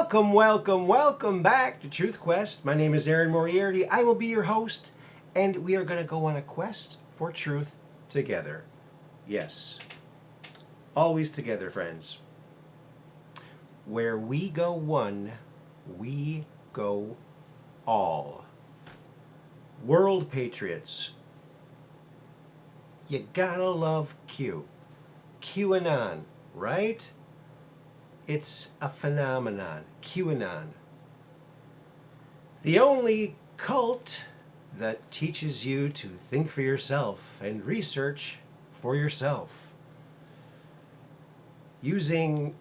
Welcome back to Truth Quest. My name is Aaron Moriarty. I will be your host, and we are going to go on a quest for truth together. Yes, always together, friends. Where we go one, we go all. World patriots, you gotta love Q. QAnon, right? It's a phenomenon. QAnon. The only cult that teaches you to think for yourself and research for yourself. Using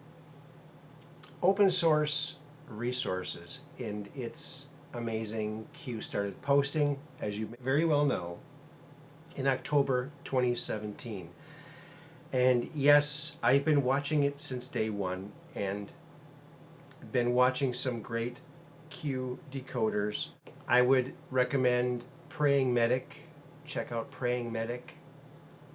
open source resources, and it's amazing. Q started posting, as you very well know, in October 2017. And yes, I've been watching it since day one, and been watching some great Q decoders. I would recommend Praying Medic. Check out Praying Medic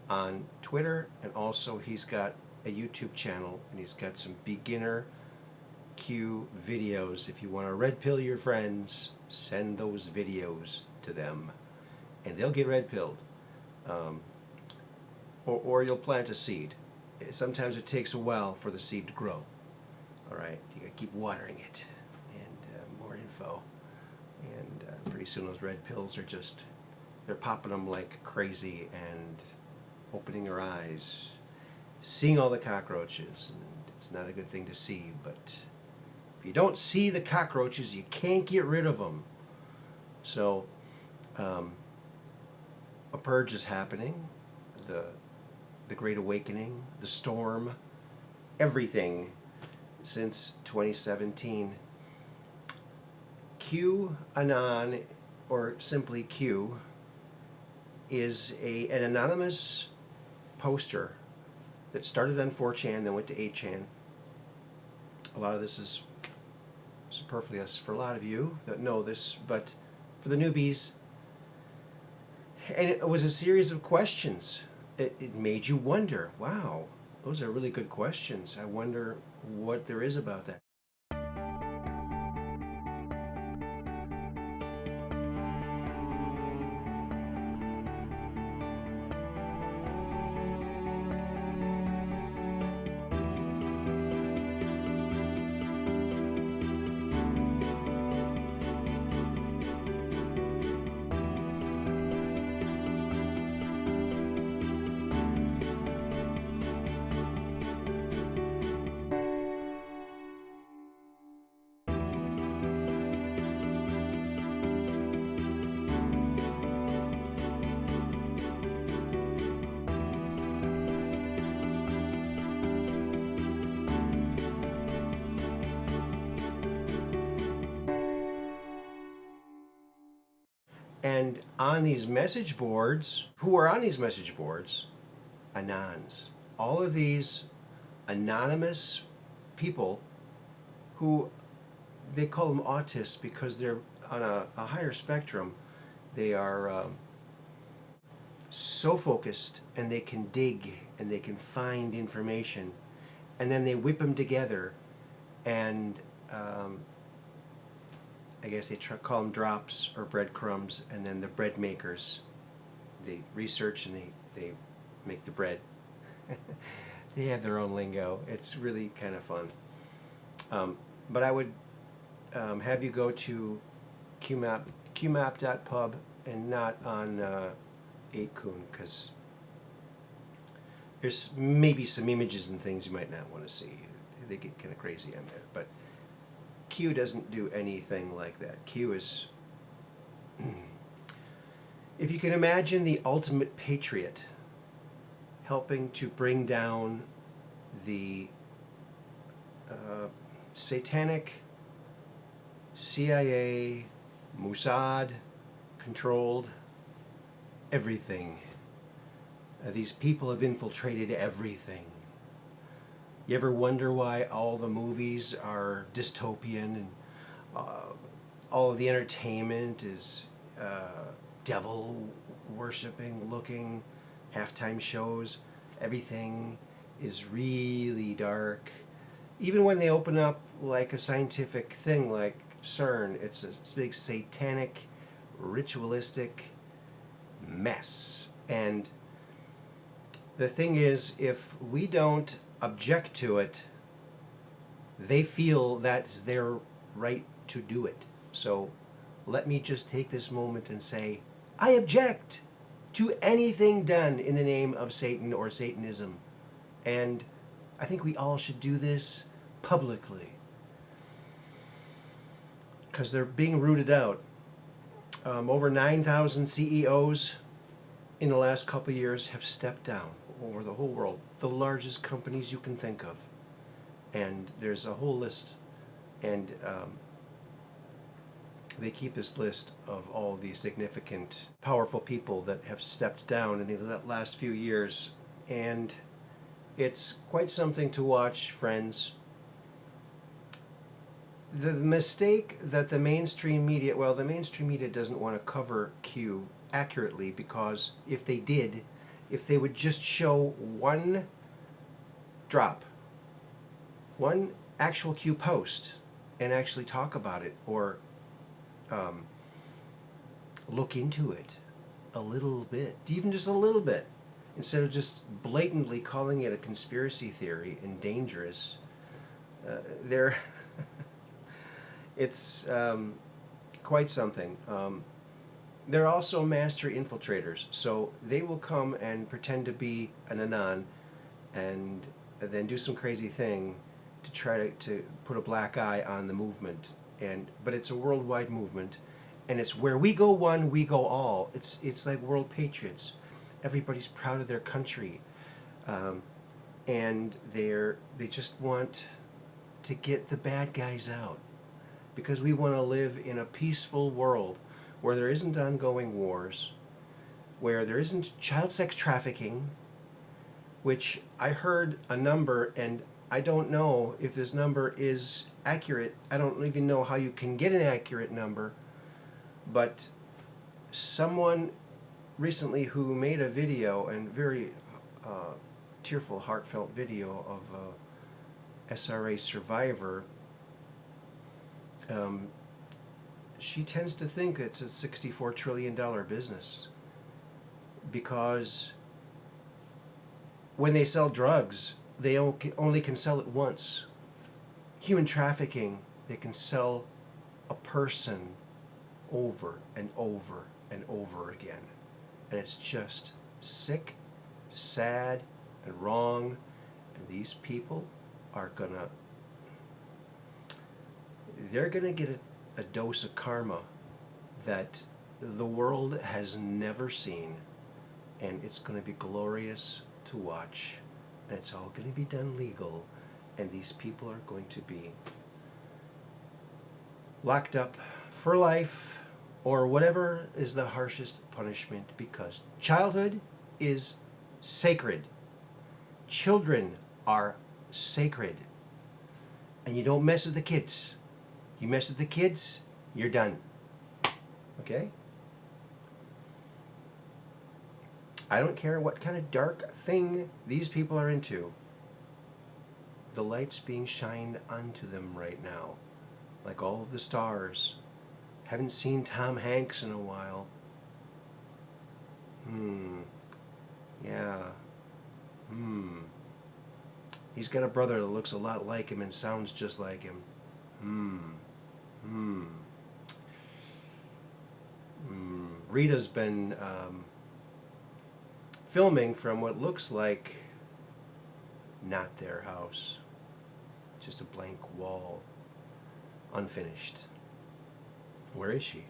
on Twitter, and also he's got a YouTube channel, and he's got some beginner Q videos. If you want to red pill your friends, send those videos to them, and they'll get red pilled. Or you'll plant a seed. Sometimes it takes a while for the seed to grow. All right, you gotta keep watering it, and more info. And pretty soon those red pills are they're popping them like crazy and opening their eyes, seeing all the cockroaches. And it's not a good thing to see, but if you don't see the cockroaches, you can't get rid of them. So, a purge is happening. The Great Awakening, the storm, everything since 2017. QAnon, or simply Q, is an anonymous poster that started on 4chan, then went to 8chan. A lot of this is superfluous for a lot of you that know this, but for the newbies, and it was a series of questions. It made you wonder, wow, those are really good questions. I wonder what there is about that. And on these message boards, who are on these message boards? Anons. All of these anonymous people who, they call them autists because they're on a higher spectrum. They are so focused, and they can dig, and they can find information, and then they whip them together, and I guess they call them drops or breadcrumbs, and then the bread makers, they research and they make the bread. They have their own lingo. It's really kind of fun. But I would have you go to qmap.pub and not on 8kun, because there's maybe some images and things you might not want to see. They get kind of crazy on there, but Q doesn't do anything like that. Q is, if you can imagine the ultimate patriot helping to bring down the satanic CIA, Mossad controlled everything. These people have infiltrated everything. You ever wonder why all the movies are dystopian, and all of the entertainment is devil worshipping looking, halftime shows? Everything is really dark. Even when they open up like a scientific thing like CERN. It's a big satanic, ritualistic mess. And the thing is, if we don't object to it, they feel that's their right to do it. So let me just take this moment and say, I object to anything done in the name of Satan or Satanism. And I think we all should do this publicly, because they're being rooted out. Over 9,000 CEOs in the last couple of years have stepped down over the whole world. The largest companies you can think of. And there's a whole list. And they keep this list of all the significant, powerful people that have stepped down in the last few years. And it's quite something to watch, friends. The mistake that the mainstream media, well, the mainstream media doesn't want to cover Q accurately, because if they did, if they would just show one drop, one actual Q post, and actually talk about it, or look into it a little bit, even just a little bit, instead of just blatantly calling it a conspiracy theory and dangerous, it's quite something. They're also master infiltrators, so they will come and pretend to be an Anon and then do some crazy thing to try to put a black eye on the movement. But it's a worldwide movement, and it's where we go one, we go all. It's like world patriots. Everybody's proud of their country, and they just want to get the bad guys out, because we want to live in a peaceful world where there isn't ongoing wars, where there isn't child sex trafficking, which I heard a number, and I don't know if this number is accurate. I don't even know how you can get an accurate number, but someone recently who made a video, and very tearful, heartfelt video of a SRA survivor, she tends to think it's a $64 trillion business, because when they sell drugs, they only can sell it once. Human trafficking, they can sell a person over and over and over again. And it's just sick, sad, and wrong. And these people are they're gonna get a dose of karma that the world has never seen. And it's gonna be glorious to watch. And it's all going to be done legal, and these people are going to be locked up for life, or whatever is the harshest punishment, because childhood is sacred. Children are sacred, and you don't mess with the kids. You mess with the kids, you're done. Okay? I don't care what kind of dark thing these people are into. The light's being shined onto them right now, like all of the stars. Haven't seen Tom Hanks in a while. Yeah. He's got a brother that looks a lot like him and sounds just like him. Rita's been filming from what looks like not their house, just a blank wall, unfinished. Where is she?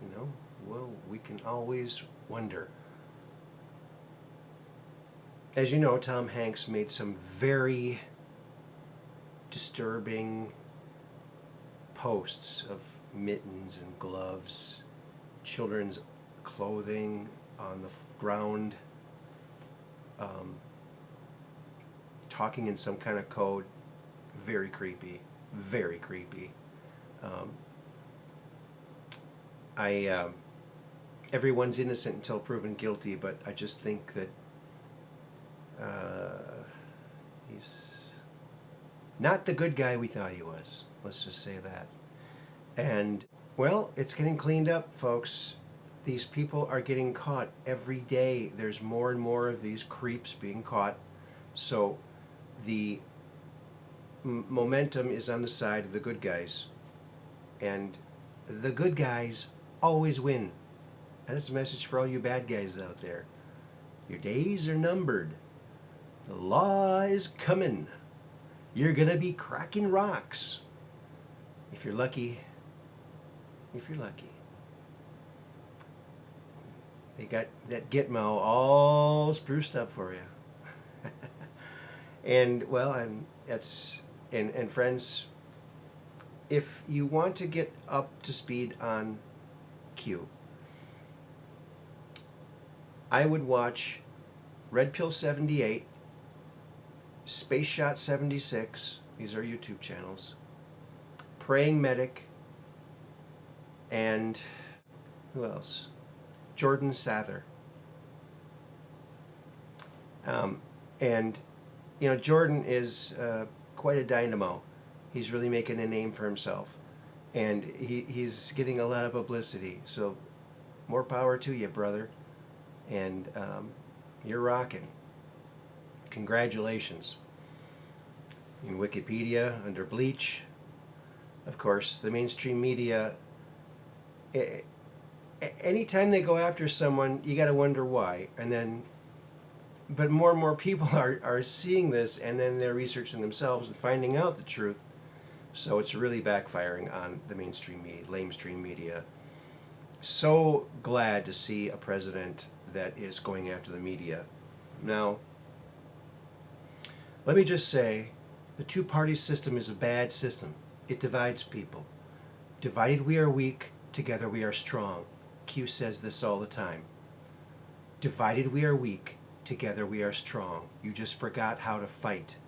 You know, well, we can always wonder. As you know, Tom Hanks made some very disturbing posts of mittens and gloves, children's clothing on the ground, talking in some kind of code. Very creepy, very creepy. Everyone's innocent until proven guilty, but I just think that Not the good guy we thought he was. Let's just say that. And, well, it's getting cleaned up, folks. These people are getting caught every day. There's more and more of these creeps being caught. So the momentum is on the side of the good guys. And the good guys always win. And that's a message for all you bad guys out there. Your days are numbered. The law is coming. You're gonna be cracking rocks. If you're lucky. If you're lucky. They got that Gitmo all spruced up for you. And well, and friends, if you want to get up to speed on Q, I would watch Red Pill 78, Space Shot 76, these are YouTube channels, Praying Medic, and who else? Jordan Sather. And, Jordan is quite a dynamo. He's really making a name for himself. And he's getting a lot of publicity. So more power to you, brother. And you're rocking. Congratulations. In Wikipedia, under Bleach, of course, the mainstream media, anytime they go after someone, you got to wonder why. But more and more people are seeing this, and then they're researching themselves and finding out the truth. So it's really backfiring on the mainstream media, lamestream media. So glad to see a president that is going after the media. Now, let me just say, the two-party system is a bad system. It divides people. Divided we are weak, together we are strong. Q says this all the time. Divided we are weak, together we are strong. You just forgot how to fight.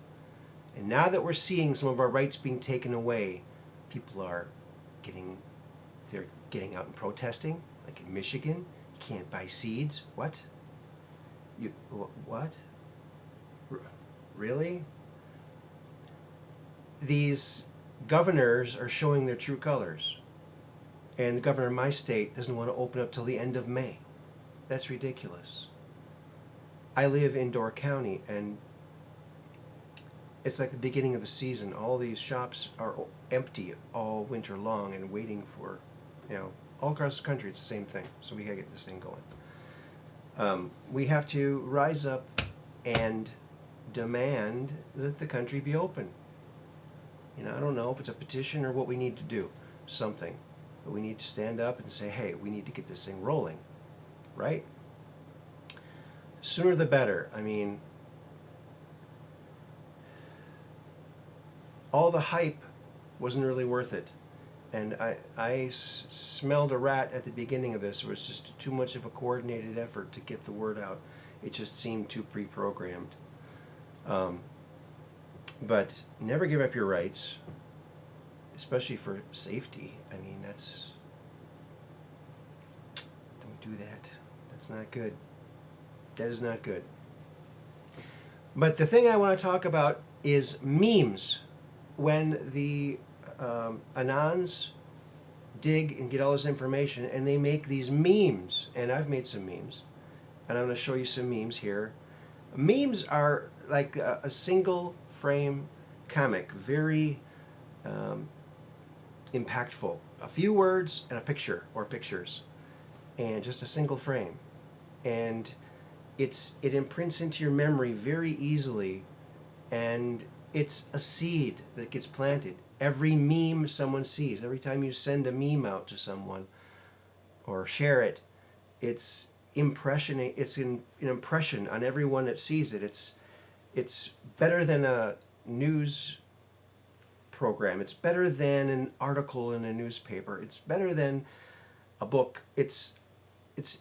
And now that we're seeing some of our rights being taken away, people are they're getting out and protesting, like in Michigan. You can't buy seeds. What? What? Really? These governors are showing their true colors. And the governor of my state doesn't want to open up till the end of May. That's ridiculous. I live in Door County, and it's like the beginning of the season. All these shops are empty all winter long and waiting for, all across the country it's the same thing. So we gotta get this thing going. We have to rise up and demand that the country be open. I don't know if it's a petition or what we need to do, something. But we need to stand up and say, hey, we need to get this thing rolling, right? Sooner the better. I mean, all the hype wasn't really worth it. And I smelled a rat at the beginning of this. It was just too much of a coordinated effort to get the word out. It just seemed too pre-programmed. But never give up your rights, especially for safety. I mean, don't do that. That's not good. That is not good. But the thing I want to talk about is memes. When the Anons dig and get all this information, and they make these memes, and I've made some memes, and I'm going to show you some memes here. Memes are like a single frame comic, very impactful. A few words and a picture or pictures, and just a single frame. And it imprints into your memory very easily, and it's a seed that gets planted. Every meme someone sees, every time you send a meme out to someone or share it, it's an impression on everyone that sees it. It's better than a news program. It's better than an article in a newspaper. It's better than a book. It's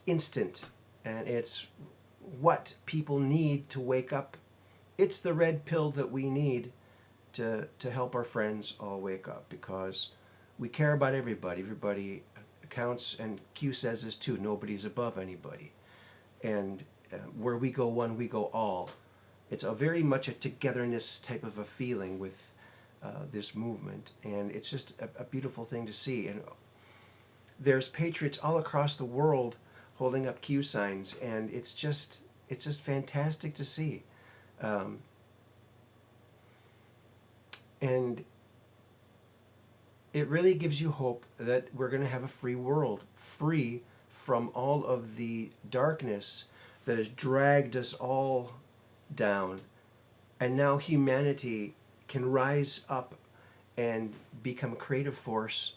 instant, and it's what people need to wake up. It's the red pill that we need to help our friends all wake up, because we care about everybody. Everybody counts, and Q says this too. Nobody's above anybody. And where we go one, we go all. It's a very much a togetherness type of a feeling with this movement, and it's just a beautiful thing to see. And there's patriots all across the world holding up Q signs, and it's just fantastic to see. Um, and it really gives you hope that we're going to have a free world, free from all of the darkness that has dragged us all down. And now humanity can rise up and become a creative force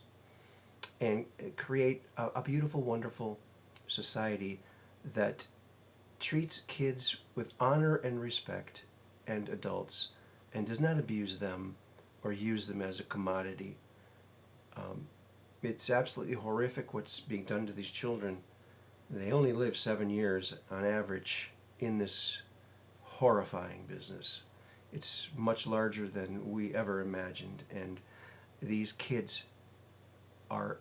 and create a beautiful, wonderful society that treats kids with honor and respect, and adults, and does not abuse them or use them as a commodity. Um, it's absolutely horrific what's being done to these children. They only live 7 years on average in this horrifying business. It's much larger than we ever imagined, and these kids are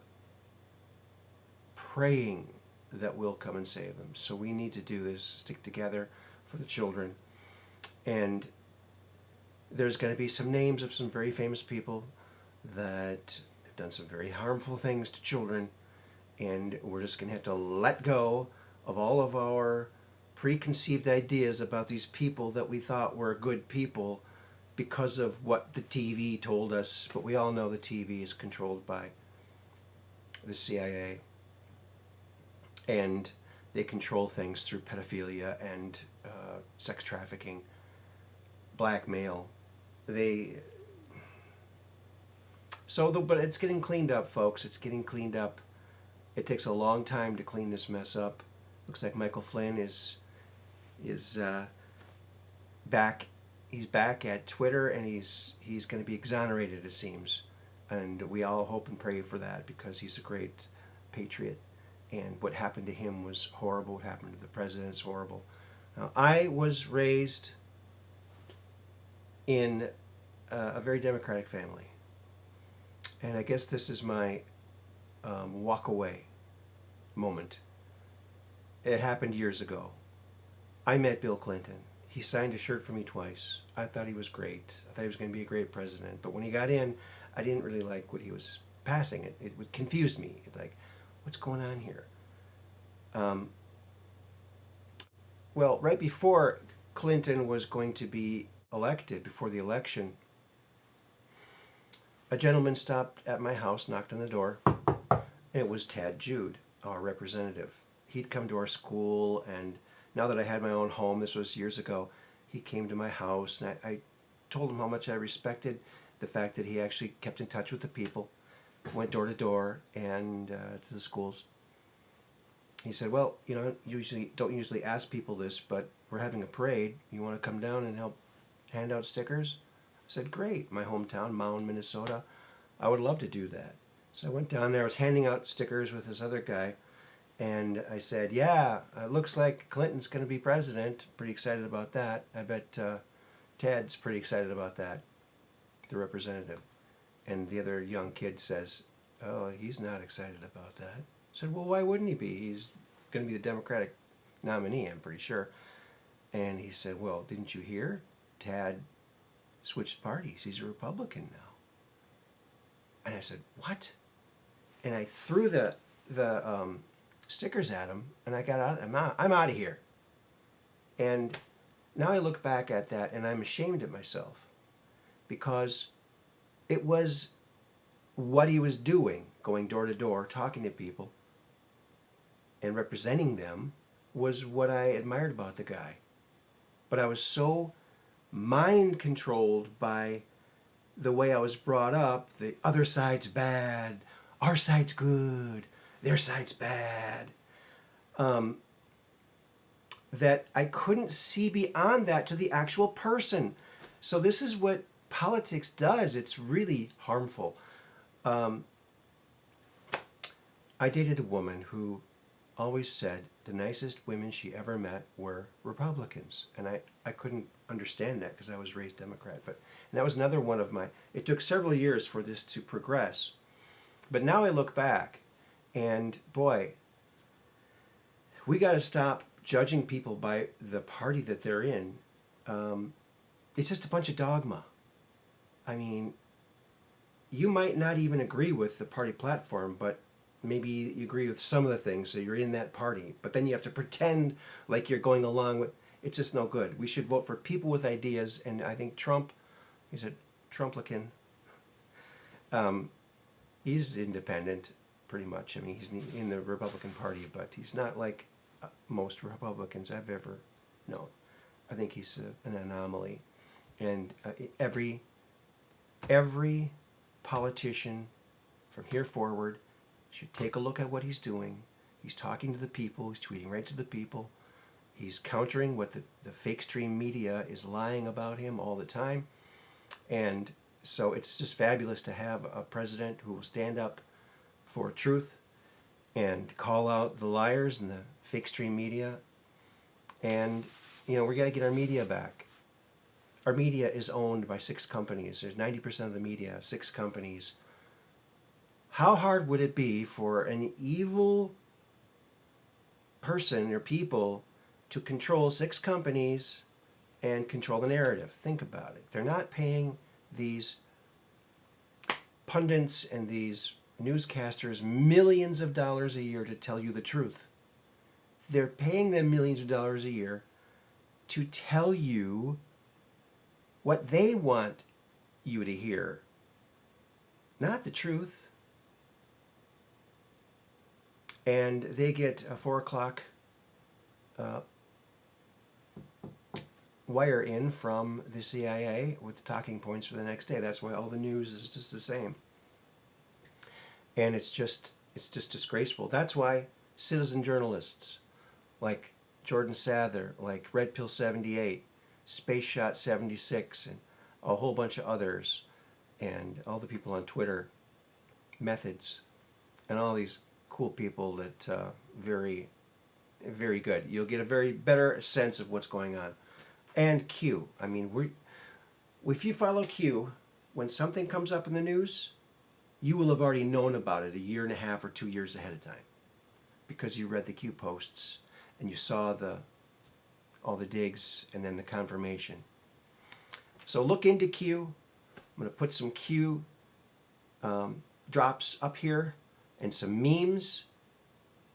praying that we'll come and save them. So we need to do this, stick together for the children. And there's going to be some names of some very famous people that have done some very harmful things to children, and we're just going to have to let go of all of our preconceived ideas about these people that we thought were good people because of what the TV told us. But we all know the TV is controlled by the CIA, and they control things through pedophilia and sex trafficking, blackmail. But it's getting cleaned up, folks. It's getting cleaned up. It takes a long time to clean this mess up. Looks like Michael Flynn is back. He's back at Twitter, and he's going to be exonerated, it seems. And we all hope and pray for that, because he's a great patriot. And what happened to him was horrible. What happened to the president is horrible. Now, I was raised in a very democratic family. And I guess this is my walk away moment. It happened years ago. I met Bill Clinton. He signed a shirt for me twice. I thought he was great. I thought he was going to be a great president. But when he got in, I didn't really like what he was passing. It confused me. It's like, what's going on here? Well, right before Clinton was going to be elected, before the election, a gentleman stopped at my house, knocked on the door. It was Tad Jude, our representative. He'd come to our school, and now that I had my own home, this was years ago, he came to my house, and I told him how much I respected the fact that he actually kept in touch with the people, went door to door and to the schools. He said, well, don't usually ask people this, but we're having a parade. You want to come down and help hand out stickers? I said, great. My hometown, Mound, Minnesota. I would love to do that. So I went down there. I was handing out stickers with this other guy. And I said, yeah, it looks like Clinton's going to be president. Pretty excited about that. I bet Ted's pretty excited about that, the representative. And the other young kid says, oh, he's not excited about that. I said, well, why wouldn't he be? He's going to be the Democratic nominee, I'm pretty sure. And he said, well, didn't you hear? Tad switched parties. He's a Republican now. And I said, what? And I threw the stickers at him, and I got out. I'm out of here. And now I look back at that, and I'm ashamed of myself, because it was what he was doing, going door to door, talking to people, and representing them, was what I admired about the guy. But I was so mind controlled by the way I was brought up. The other side's bad, our side's good, their side's bad, that I couldn't see beyond that to the actual person. So this is what politics does. It's really harmful. I dated a woman who always said the nicest women she ever met were Republicans. And I couldn't understand that, because I was raised Democrat. And that was another one of my... It took several years for this to progress. But now I look back, and boy, we got to stop judging people by the party that they're in. It's just a bunch of dogma. I mean, you might not even agree with the party platform, but maybe you agree with some of the things, so you're in that party. But then you have to pretend like you're going along with. It's just no good. We should vote for people with ideas, and I think Trump, he's a Trumplican. He's independent, pretty much. I mean, he's in the Republican Party, but he's not like most Republicans I've ever known. I think he's an anomaly, and every politician from here forward should take a look at what he's doing. He's talking to the people. He's tweeting right to the people. He's countering what the fake stream media is lying about him all the time. And so it's just fabulous to have a president who will stand up for truth and call out the liars and the fake stream media. And, we got to get our media back. Our media is owned by 6 companies. There's 90% of the media, 6 companies. How hard would it be for an evil person or people to control 6 companies and control the narrative? Think about it. They're not paying these pundits and these newscasters millions of dollars a year to tell you the truth. They're paying them millions of dollars a year to tell you what they want you to hear, not the truth. And they get a 4 o'clock wire in from the CIA with the talking points for the next day. That's why all the news is just the same. And it's just disgraceful. That's why citizen journalists like Jordan Sather, like Red Pill 78, Space Shot 76, and a whole bunch of others, and all the people on Twitter, Methods, and all these cool people that very, very good. You'll get a very better sense of what's going on. And Q. I mean, if you follow Q, when something comes up in the news, you will have already known about it a year and a half or 2 years ahead of time, because you read the Q posts and you saw all the digs and then the confirmation. So look into Q. I'm going to put some Q drops up here and some memes.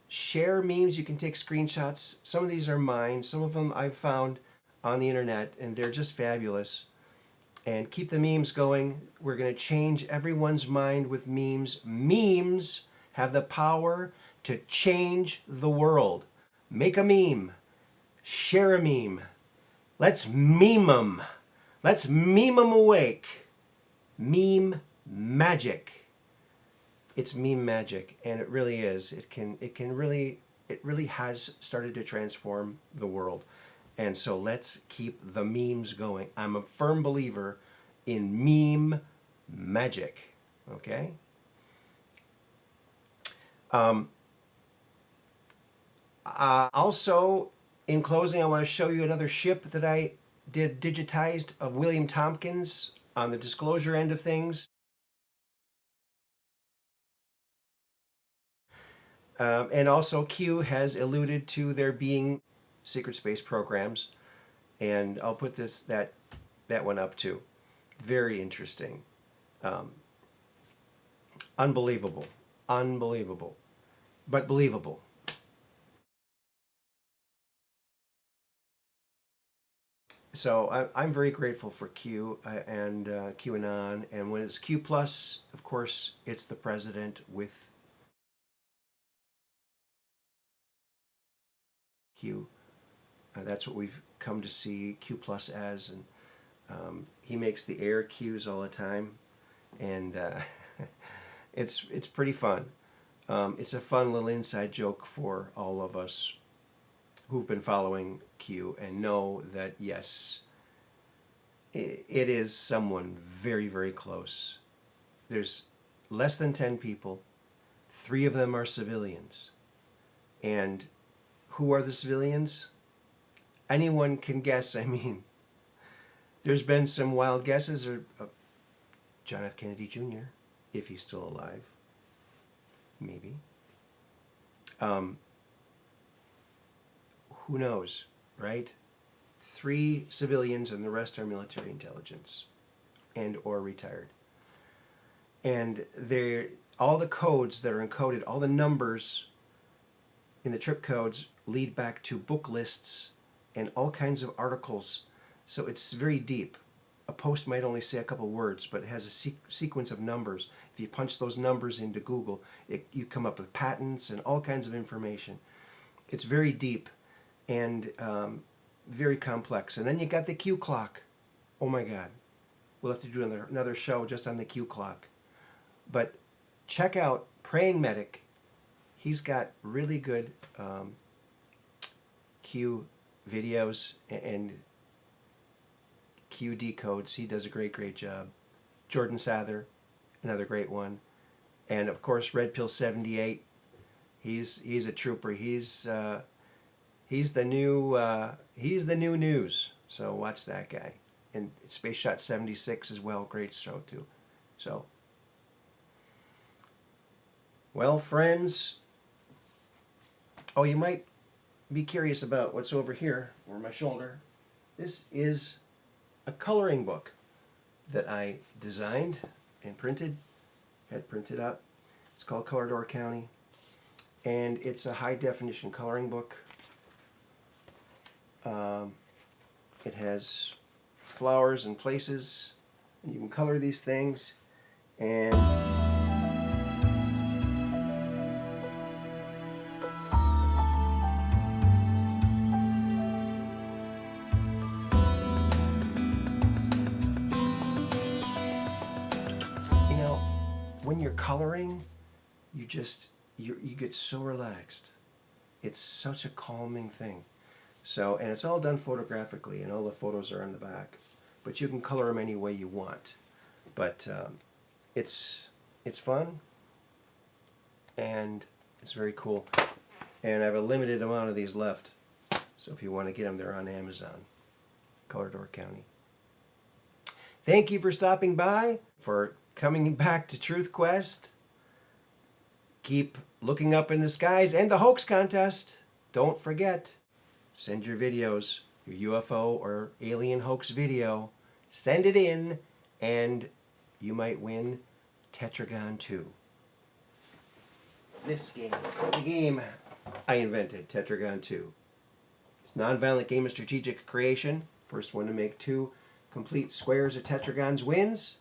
Share memes. You can take screenshots. Some of these are mine. Some of them I've found on the internet, and they're just fabulous. And keep the memes going. We're going to change everyone's mind with memes. Memes have the power to change the world. Make a meme. Share a meme. Let's meme them. Let's meme them awake. Meme magic. It's meme magic, and it really is. It really has started to transform the world. And so let's keep the memes going. I'm a firm believer in meme magic. Okay? Also, in closing, I want to show you another ship that I did digitized of William Tompkins on the disclosure end of things. And also, Q has alluded to there being secret space programs, and I'll put that one up too. Very interesting. Unbelievable, but believable. So I'm very grateful for Q and QAnon, and when it's Q plus, of course, it's the president with Q. That's what we've come to see Q plus as, and he makes the air cues all the time, and it's pretty fun. It's a fun little inside joke for all of us who've been following Q and know that yes, it is someone very, very close. There's less than 10 people. 3 of them are civilians. And who are the civilians? Anyone can guess. I mean, there's been some wild guesses. John F. Kennedy Jr., if he's still alive. Maybe. Who knows, right? 3 civilians and the rest are military intelligence and or retired. And all the codes that are encoded, all the numbers in the trip codes lead back to book lists and all kinds of articles. So it's very deep. A post might only say a couple words, but it has a sequence of numbers. If you punch those numbers into Google, you come up with patents and all kinds of information. It's very deep and very complex. And then you got the Q clock. Oh my God. We'll have to do another show just on the Q clock. But check out Praying Medic. He's got really good Q videos and Q decodes. He does a great job. Jordan Sather, another great one. And of course, Red Pill 78. He's a trooper. He's the new news. So watch that guy. And Space Shot 76 as well. Great show too. So, well, friends. Oh, you might be curious about what's over here over my shoulder. This is a coloring book that I designed and had printed up. It's called Color Door County, and it's a high definition coloring book. It has flowers and places, and you can color these things, and when you're coloring, you get so relaxed. It's such a calming thing. So, and it's all done photographically, and all the photos are on the back. But you can color them any way you want. But it's fun, and it's very cool. And I have a limited amount of these left. So if you want to get them, they're on Amazon. Color Door County. Thank you for stopping by, for coming back to Truth Quest. Keep looking up in the skies, and the hoax contest. Don't forget, send your videos, your UFO or alien hoax video. Send it in, and you might win Tetragon 2. This game, the game I invented, Tetragon 2. It's a non-violent game of strategic creation. First one to make 2 complete squares of tetragons wins.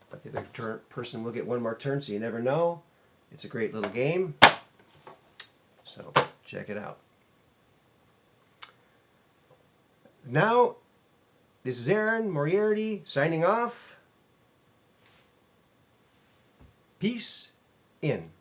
But the other person will get 1 more turn, so you never know. It's a great little game. So check it out. Now, this is Aaron Moriarty signing off. Peace in.